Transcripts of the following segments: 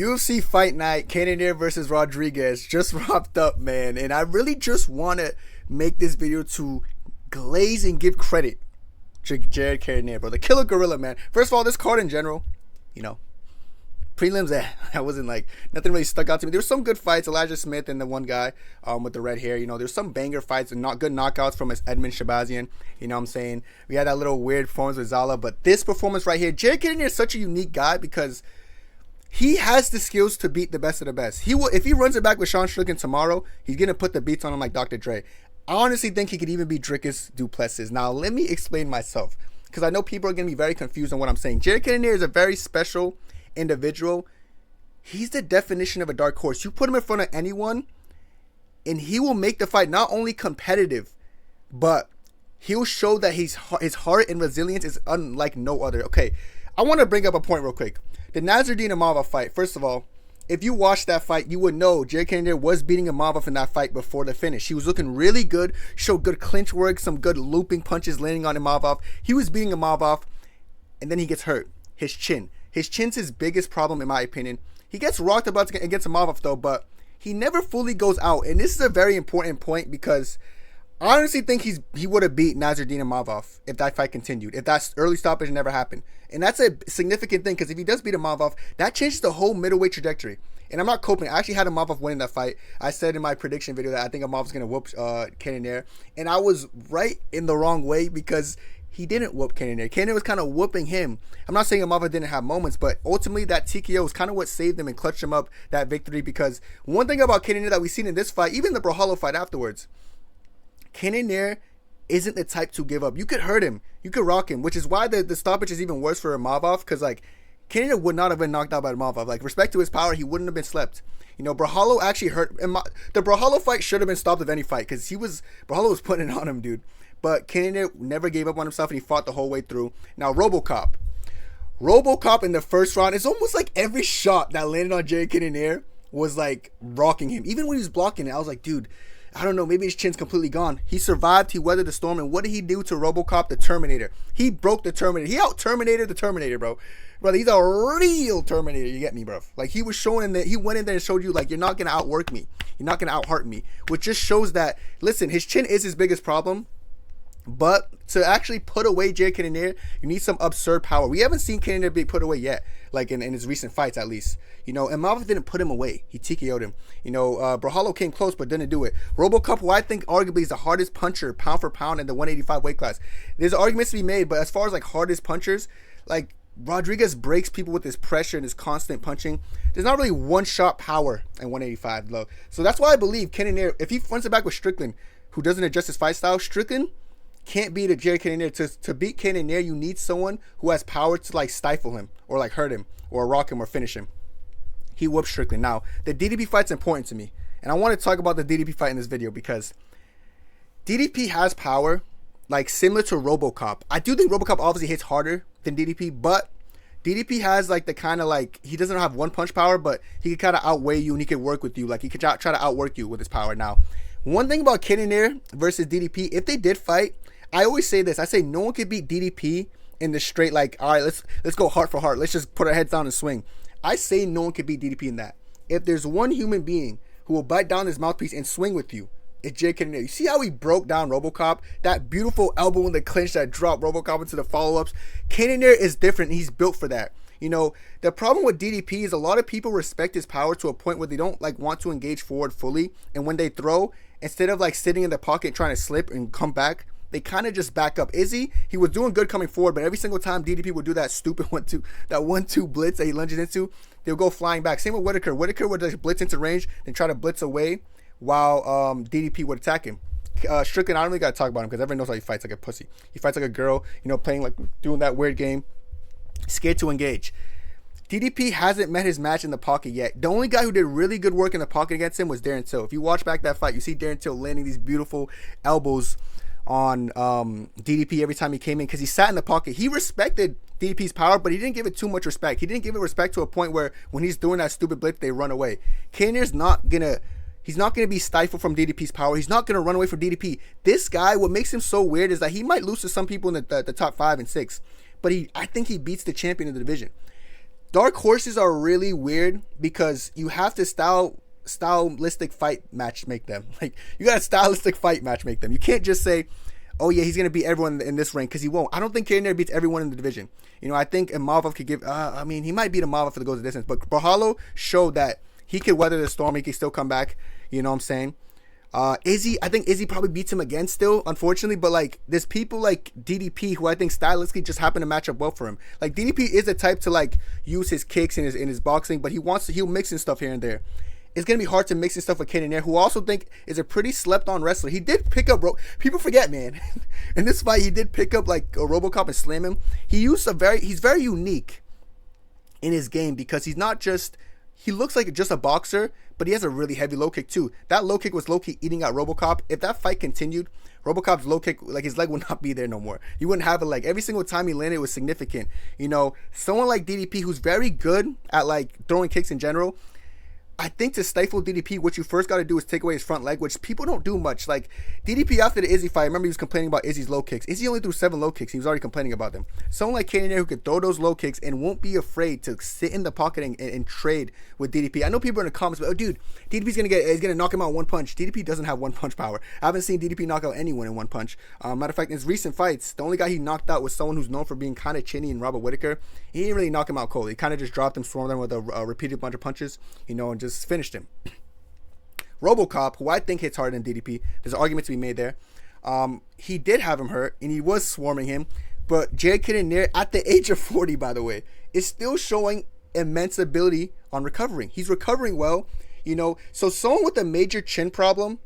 UFC Fight Night, Cannonier versus Rodriguez just wrapped up, man. And I really just want to make this video to glaze and give credit to Jared Cannonier, bro. The killer gorilla, man. First of all, this card in general, you know, prelims, I wasn't like, nothing really stuck out to me. There were some good fights, Elijah Smith and the one guy with the red hair. You know, there's some banger fights and not good knockouts from his Edmund Shabazian. You know what I'm saying? We had that little weird performance with Zalal. But this performance right here, Jared Cannonier is such a unique guy because he has the skills to beat the best of the best. He will, if he runs it back with Sean Strickland tomorrow, he's going to put the beats on him like Dr. Dre. I honestly think he could even beat Dricus du Plessis. Now, let me explain myself, because I know people are going to be very confused on what I'm saying. Jared Cannonier is a very special individual. He's the definition of a dark horse. You put him in front of anyone, and he will make the fight not only competitive, but he'll show that his heart and resilience is unlike no other. Okay, I want to bring up a point real quick. The Nasruddin Imavov fight, first of all, if you watched that fight, you would know Jared Cannonier was beating Imavov in that fight before the finish. He was looking really good, showed good clinch work, some good looping punches landing on Imavov. He was beating Imavov, and then he gets hurt. His chin. His chin's his biggest problem, in my opinion. He gets rocked about against Imavov, though, but he never fully goes out. And this is a very important point because I honestly think he would have beat Nasruddin Imavov if that fight continued, if that early stoppage never happened. And that's a significant thing because if he does beat Imavov, that changes the whole middleweight trajectory. And I'm not coping. I actually had Imavov winning that fight. I said in my prediction video that I think Imavov's going to whoop Cannonier. And I was right in the wrong way because he didn't whoop Cannonier. Cannonier was kind of whooping him. I'm not saying Imavov didn't have moments, but ultimately that TKO is kind of what saved him and clutched him up that victory. Because one thing about Cannonier that we've seen in this fight, even the Brahalo fight afterwards, Cannonier isn't the type to give up. You could hurt him. You could rock him, which is why the stoppage is even worse for Imavov, because like Cannonier would not have been knocked out by Imavov. Like, respect to his power, he wouldn't have been slept. You know, Brahalo actually hurt. The Brahalo fight should have been stopped of any fight because Brahalo was putting it on him, dude. But Cannonier never gave up on himself and he fought the whole way through. Now, Robocop in the first round, it's almost like every shot that landed on Jared Cannonier was like rocking him. Even when he was blocking it, I was like, dude, I don't know, maybe his chin's completely gone. He survived, he weathered the storm, and what did he do to Robocop, the Terminator? He broke the Terminator. He out-Terminated the Terminator, bro. Brother, he's a real Terminator, you get me, bro? Like, he was showing that he went in there and showed you, like, you're not going to outwork me. You're not going to out-heart me. Which just shows that, listen, his chin is his biggest problem. But to actually put away Jared Cannonier, you need some absurd power. We haven't seen Cannonier be put away yet, like in his recent fights at least. You know, and Imavov didn't put him away. He TKO'd him. You know, Brahalo came close but didn't do it. Robocop, who I think arguably is the hardest puncher pound for pound in the 185 weight class. There's arguments to be made, but as far as like hardest punchers, like Rodriguez breaks people with his pressure and his constant punching. There's not really one-shot power in 185, though. So that's why I believe Cannonier, if he fronts it back with Strickland, who doesn't adjust his fight style, Strickland can't beat a Jared Cannonier. To beat Cannonier, you need someone who has power to like stifle him or like hurt him or rock him or finish him. He whooped Strickland. Now, the DDP fight's important to me. And I want to talk about the DDP fight in this video because DDP has power, like similar to Robocop. I do think Robocop obviously hits harder than DDP, but DDP has like the kind of like, he doesn't have one punch power, but he can kind of outweigh you and he can work with you. Like he could try to outwork you with his power. Now, one thing about Cannonier versus DDP, if they did fight, I always say this. I say no one could beat DDP in the straight like, all right, let's go heart for heart. Let's just put our heads down and swing. I say no one could beat DDP in that. If there's one human being who will bite down his mouthpiece and swing with you, it's Jared Cannonier. You see how he broke down Robocop? That beautiful elbow in the clinch that dropped Robocop into the follow-ups. Cannonier is different. He's built for that. You know, the problem with DDP is a lot of people respect his power to a point where they don't like want to engage forward fully. And when they throw, instead of like sitting in the pocket trying to slip and come back, they kind of just back up. Izzy, he was doing good coming forward, but every single time DDP would do that stupid 1-2 blitz that he lunges into, they'll go flying back. Same with Whitaker. Whitaker would just blitz into range, then try to blitz away while DDP would attack him. Strickland, I don't really got to talk about him because everyone knows how he fights like a pussy. He fights like a girl, you know, playing like, doing that weird game. Scared to engage. DDP hasn't met his match in the pocket yet. The only guy who did really good work in the pocket against him was Darren Till. If you watch back that fight, you see Darren Till landing these beautiful elbows on DDP every time he came in because he sat in the pocket. He respected DDP's power, but he didn't give it too much respect. He didn't give it respect to a point where when he's doing that stupid blitz, they run away. Cannonier's not gonna be stifled from DDP's power. He's not gonna run away from DDP. This guy, what makes him so weird is that he might lose to some people in the top 5 and 6, but I think he beats the champion of the division. dark horses are really weird because you have to stylistic fight match make them. Like, you got to stylistic fight match make them. You can't just say, oh yeah, he's gonna beat everyone in this ring, because he won't. I don't think Cannonier beats everyone in the division. You know, I think Imavov could give. I mean, he might beat Imavov if it goes the distance, but Brawlhalla showed that he could weather the storm. He could still come back. You know what I'm saying? Izzy, I think Izzy probably beats him again still, unfortunately. But like, there's people like DDP who I think stylistically just happen to match up well for him. Like, DDP is the type to like use his kicks in his boxing, but he'll mix in stuff here and there. It's going to be hard to mix and stuff with Cannonier, who I also think is a pretty slept-on wrestler. He did pick up... People forget, man. In this fight, he did pick up, like, a Robocop and slam him. He's very unique in his game because he's not just... He looks like just a boxer, but he has a really heavy low kick, too. That low kick was low-key eating out Robocop. If that fight continued, Robocop's low kick, like, his leg would not be there no more. He wouldn't have a leg. Every single time he landed, it was significant. You know, someone like DDP, who's very good at, like, throwing kicks in general... I think to stifle DDP, what you first got to do is take away his front leg, which people don't do much. Like, DDP after the Izzy fight, I remember he was complaining about Izzy's low kicks. Izzy only threw 7 low kicks. He was already complaining about them. Someone like Cannonier who could throw those low kicks and won't be afraid to sit in the pocket and trade with DDP. I know people in the comments, but, oh, dude, DDP's going to knock him out one punch. DDP doesn't have one punch power. I haven't seen DDP knock out anyone in one punch. Matter of fact, in his recent fights, the only guy he knocked out was someone who's known for being kind of chinny and Robert Whitaker. He didn't really knock him out cold. He kind of just dropped him, swarmed him with a repeated bunch of punches, you know, and just finished him. Robocop, who I think hits harder than DDP, there's an argument to be made there. He did have him hurt, and he was swarming him. But Jared Cannonier, at the age of 40, by the way, is still showing immense ability on recovering. He's recovering well, you know. So someone with a major chin problem,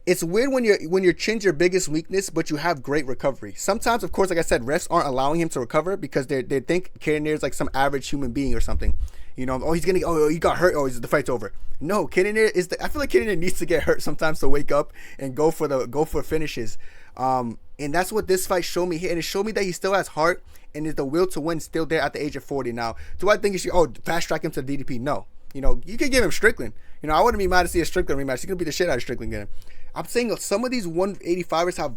it's weird when your chin's your biggest weakness, but you have great recovery. Sometimes, of course, like I said, refs aren't allowing him to recover because they think Cannonier is like some average human being or something. You know, he got hurt. The fight's over. No, Cannonier I feel like Cannonier needs to get hurt sometimes to wake up and go for finishes. And that's what this fight showed me here. And it showed me that he still has heart and is the will to win still there at the age of 40. Now, do I think you should fast track him to DDP? No. You know, you could give him Strickland. You know, I wouldn't be mad to see a Strickland rematch. He's gonna beat the shit out of Strickland again. I'm saying some of these 185ers have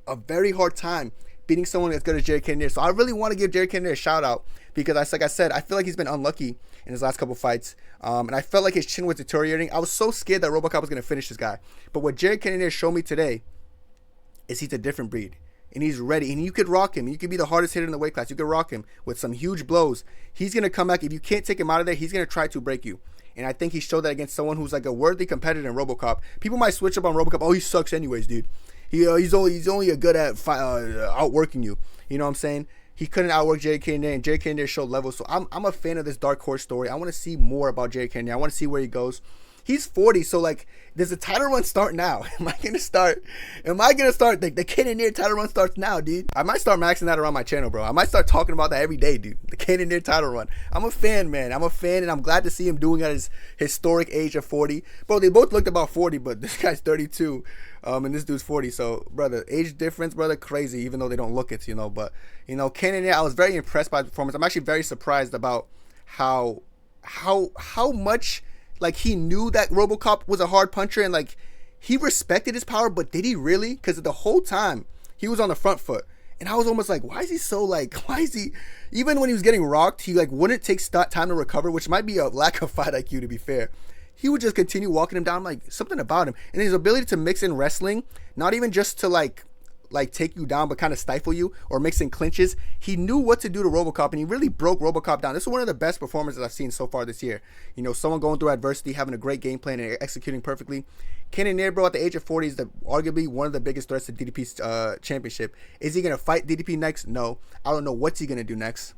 a very hard time beating someone as good as Jared Cannonier. So I really want to give Jared Cannonier a shout out because, like I said, I feel like he's been unlucky in his last couple fights. And I felt like his chin was deteriorating. I was so scared that Robocop was going to finish this guy. But what Jared Cannonier showed me today is he's a different breed. And he's ready. And you could rock him. You could be the hardest hitter in the weight class. You could rock him with some huge blows. He's going to come back. If you can't take him out of there, he's going to try to break you. And I think he showed that against someone who's like a worthy competitor in Robocop. People might switch up on Robocop. Oh, he sucks anyways, dude. He's only good at outworking you. You know what I'm saying? He couldn't outwork Jared Cannonier, and Jared Cannonier showed levels. So I'm a fan of this dark horse story. I want to see more about Jared Cannonier. I want to see where he goes. He's 40, so like, does the title run start now? Am I gonna start? The Cannonier title run starts now, dude. I might start maxing that around my channel, bro. I might start talking about that every day, dude. The Cannonier title run. I'm a fan, man. I'm a fan, and I'm glad to see him doing it at his historic age of 40. Bro, they both looked about 40, but this guy's 32, and this dude's 40. So, brother, age difference, brother, crazy. Even though they don't look it, you know. But you know, Cannonier, I was very impressed by his performance. I'm actually very surprised about how much. Like, he knew that Robocop was a hard puncher and, like, he respected his power, but did he really? Because the whole time, he was on the front foot. And I was almost like, why is he, even when he was getting rocked, he, like, wouldn't take time to recover, which might be a lack of fight IQ, to be fair. He would just continue walking him down, like, something about him. And his ability to mix in wrestling, not even just to, like take you down, but kind of stifle you or mix in clinches. He knew what to do to Robocop, and he really broke Robocop down. This is one of the best performances I've seen so far this year. You know, someone going through adversity, having a great game plan, and executing perfectly. Cannonier, bro, at the age of 40 is arguably one of the biggest threats to DDP's championship. Is he going to fight DDP next? No. I don't know what's he going to do next.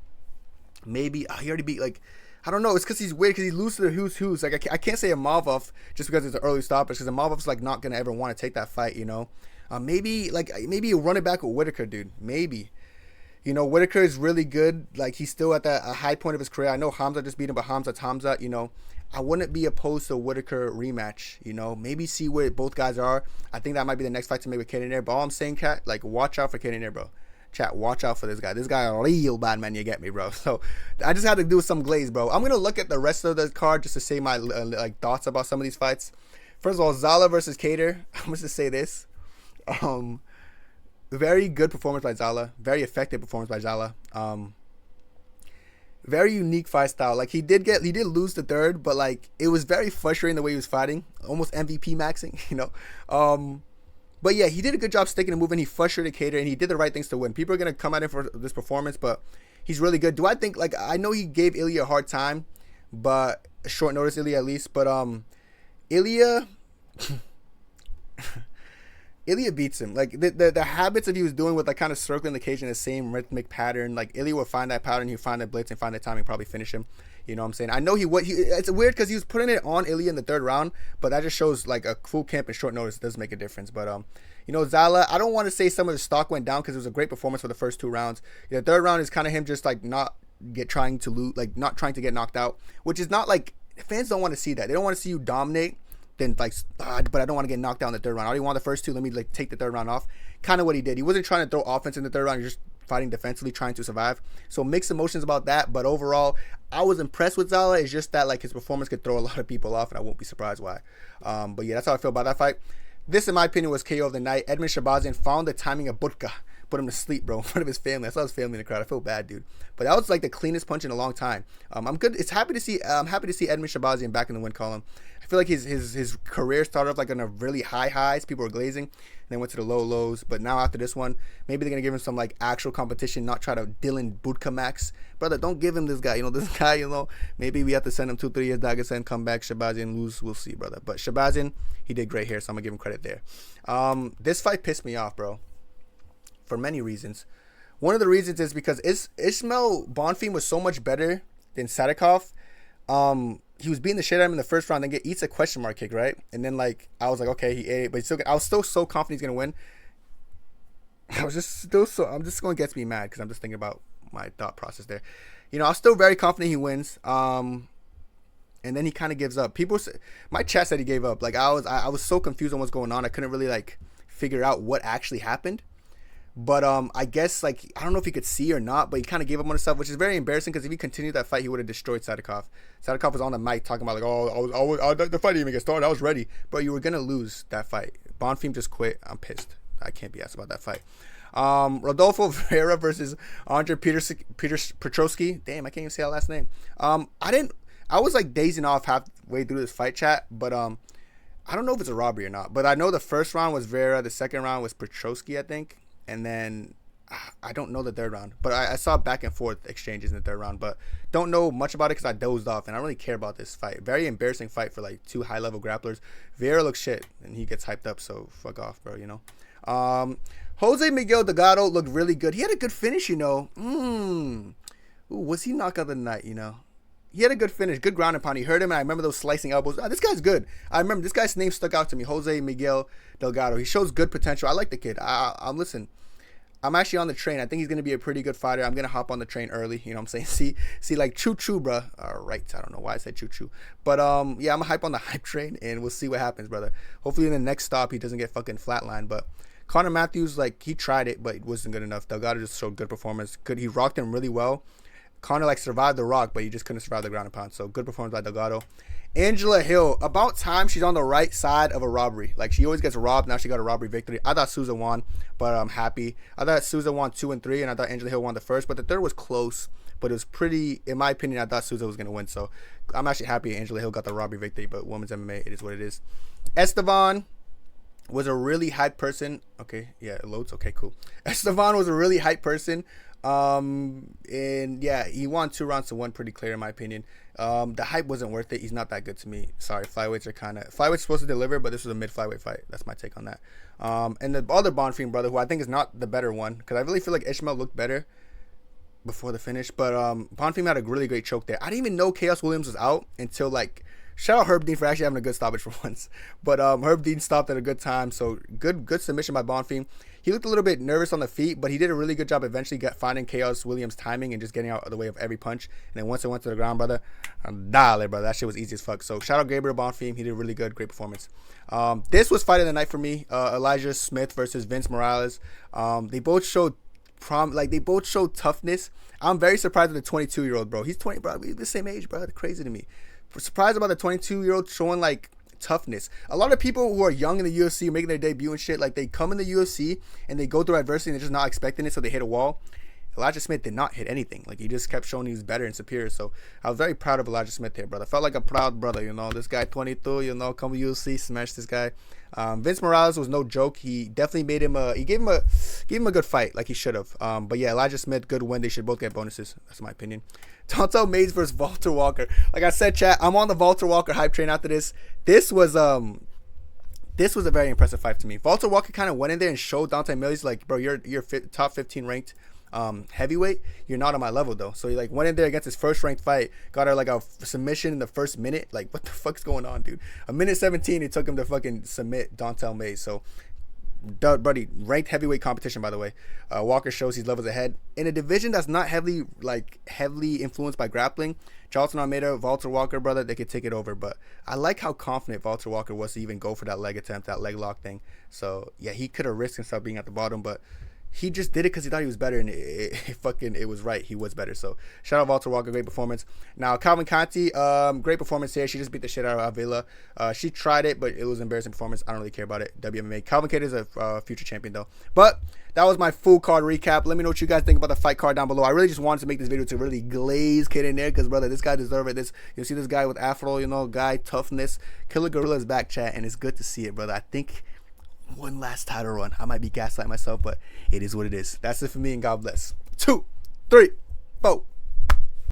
Maybe, he already beat, like, I don't know. It's because he's weird, because he loses to the who's. Like, I can't say Imavov just because it's an early stoppage, because Imavov's, like, not going to ever want to take that fight, you know. Maybe you run it back with Whitaker, dude. Maybe. You know, Whitaker is really good. Like, he's still at a high point of his career. I know Hamza just beat him, but Hamza's Hamza. You know, I wouldn't be opposed to a Whitaker rematch. You know, maybe see where both guys are. I think that might be the next fight to make with Cannonier. But all I'm saying, Cat, like, watch out for Cannonier, bro. Chat, watch out for this guy. This guy a real bad man, you get me, bro. So I just had to do some glaze, bro. I'm gonna look at the rest of the card just to say my thoughts about some of these fights. First of all, Zalal versus Kattar. I'm gonna just say this. Very good performance by Zalal. Very effective performance by Zalal. Very unique fight style. Like he did lose the third, but like it was very frustrating the way he was fighting, almost MVP maxing, you know. But yeah, he did a good job sticking and moving. He frustrated Kattar, and he did the right things to win. People are gonna come at him for this performance, but he's really good. Do I think, like, I know he gave Ilya a hard time, but short notice Ilya at least. But Ilya Ilya beats him. Like the habits that he was doing with like kind of circling the cage in the same rhythmic pattern. Like Ilya would find that pattern, he'd find that blitz and find that timing, probably finish him. You know what I'm saying? I know it's weird because he was putting it on Ilya in the third round, but that just shows like a full camp and short notice does make a difference. But you know, Zalal, I don't want to say some of the stock went down because it was a great performance for the first 2 rounds. The third round is kind of him just like not trying to get knocked out, which is not like, fans don't want to see that. They don't want to see you dominate. Then like, but I don't want to get knocked down in the third round. I already won the first 2. Let me like take the third round off. Kind of what he did. He wasn't trying to throw offense in the third round. He was just fighting defensively, trying to survive. So mixed emotions about that. But overall, I was impressed with Zalal. It's just that like his performance could throw a lot of people off, and I won't be surprised why. But yeah, that's how I feel about that fight. This, in my opinion, was KO of the night. Edmund Shabazian found the timing of Budka. Put him to sleep, bro, in front of his family. I saw his family in the crowd. I feel bad, dude. But that was like the cleanest punch in a long time. I'm good. I'm happy to see Edmund Shabazian back in the win column. I feel like his career started off like on a really high highs. People were glazing, and then went to the low lows. But now after this one, maybe they're gonna give him some like actual competition, not try to Dylan Budka max. Brother, don't give him this guy. You know, this guy, you know, maybe we have to send him 2-3 years, Dagestan, come back, Shabazian lose. We'll see, brother. But Shabazian, he did great here, so I'm gonna give him credit there. This fight pissed me off, bro, for many reasons. One of the reasons is because Ismail Bonfim was so much better than Sadykhov. He was beating the shit out of him in the first round, then eats a question mark kick, right? And then like I was like, okay, he ate it, but I was still so confident he's gonna win. I'm just going to get me mad because I'm just thinking about my thought process there. You know, I was still very confident he wins. And then he kind of gives up. My chat said he gave up. Like I was so confused on what's going on. I couldn't really like figure out what actually happened. But I guess like I don't know if he could see or not, but he kind of gave up on himself, which is very embarrassing because if he continued that fight, he would have destroyed Sadykhov. Sadykhov was on the mic talking about like, oh, the fight didn't even get started. I was ready, but you were gonna lose that fight. Bonfim just quit. I'm pissed. I can't be asked about that fight. Rodolfo Vieira versus Andre Petroski. Damn, I can't even say that last name. I was like dazing off halfway through this fight chat, but I don't know if it's a robbery or not. But I know the first round was Vieira, the second round was Petroski, I think. And then I don't know the third round, but I saw back and forth exchanges in the third round, but don't know much about it because I dozed off and I don't really care about this fight. Very embarrassing fight for like 2 high-level grapplers. Vieira looks shit and he gets hyped up, so fuck off, bro, you know. Jose Miguel Delgado looked really good. He had a good finish, you know. Ooh, was he knockout of the night, you know? He had a good finish, good ground and pound. He hurt him, and I remember those slicing elbows. This guy's good. I remember this guy's name stuck out to me, Jose Miguel Delgado. He shows good potential. I like the kid. Listen, I'm actually on the train. I think he's going to be a pretty good fighter. I'm going to hop on the train early. You know what I'm saying? See, like, choo-choo, bro. All right. I don't know why I said choo-choo. But, yeah, I'm going to hype on the hype train, and we'll see what happens, brother. Hopefully in the next stop he doesn't get fucking flatlined. But Connor Matthews, like, he tried it, but it wasn't good enough. Delgado just showed good performance. He rocked him really well. Connor, like, survived the rock, but he just couldn't survive the ground and pound. So, good performance by Delgado. Angela Hill, about time she's on the right side of a robbery. Like, she always gets robbed. Now she got a robbery victory. I thought Souza won, but I'm happy. I thought Souza won 2 and 3, and I thought Angela Hill won the first, but the third was close. But it was pretty, in my opinion, I thought Souza was going to win. So, I'm actually happy Angela Hill got the robbery victory, but women's MMA, it is what it is. Esteban was a really hyped person. Okay, yeah, it loads. Okay, cool. Esteban was a really hyped person. And yeah, he won 2 rounds to 1 pretty clear in my opinion. The hype wasn't worth it. He's not that good to me. Sorry, flyweights supposed to deliver, but this was a mid flyweight fight. That's my take on that. And the other Bonfim brother, who I think is not the better one, because I really feel like Ishmael looked better before the finish, but Bonfim had a really great choke there. I didn't even know Chaos Williams was out until like, shout out Herb Dean for actually having a good stoppage for once. But Herb Dean stopped at a good time, so good submission by Bonfim. He looked a little bit nervous on the feet, but he did a really good job eventually finding Chaos Williams' timing and just getting out of the way of every punch. And then once it went to the ground, brother, dale, brother. That shit was easy as fuck. So shout out Gabriel Bonfim. He did really good. Great performance. This was fight of the night for me. Elijah Smith versus Vince Morales. They both showed toughness. I'm very surprised with the 22-year-old, bro. He's 20, bro. We're the same age, bro. That's crazy to me. Surprised about the 22-year-old showing like toughness. A lot of people who are young in the UFC making their debut and shit, like they come in the UFC and they go through adversity and they're just not expecting it, so they hit a wall. Elijah Smith did not hit anything. Like, he just kept showing he was better and superior. So I was very proud of Elijah Smith here, brother. Felt like a proud brother, you know. This guy 22, you know, come to UFC, smash this guy. Vince Morales was no joke. He definitely made him he gave him a good fight, like he should have. But yeah, Elijah Smith, good win. They should both get bonuses. That's my opinion. Dontel Mays versus Walter Walker. Like I said, chat, I'm on the Walter Walker hype train after this. This was a very impressive fight to me. Walter Walker kind of went in there and showed Dontel Mays, like, bro, you're top 15 ranked heavyweight. You're not on my level though. So he like went in there against his first ranked fight, got her like a submission in the first minute. Like, what the fuck's going on, dude? A minute 17, it took him to fucking submit Dontel Mays. So, buddy, ranked heavyweight competition, by the way. Walker shows he's levels ahead in a division that's not heavily influenced by grappling. Charlton Almeida, Walter Walker, brother, they could take it over. But I like how confident Walter Walker was to even go for that leg attempt, that leg lock thing. So yeah, he could have risked himself being at the bottom, but he just did it because he thought he was better, and it was right. He was better. So shout out Walter Walker, great performance. Now Calvin Conti, great performance here. She just beat the shit out of Vieira. She tried it, but it was an embarrassing performance. I don't really care about it. WMMA. Calvin Conti is a future champion though. But that was my full card recap. Let me know what you guys think about the fight card down below. I really just wanted to make this video to really glaze Cannonier because, brother, this guy deserves it. You see this guy with afro, you know, guy toughness. Killer Gorilla is back, chat, and it's good to see it, brother. I think one last title run. I might be gaslighting myself, but it is what it is. That's it for me, and God bless. 2, 3, 4.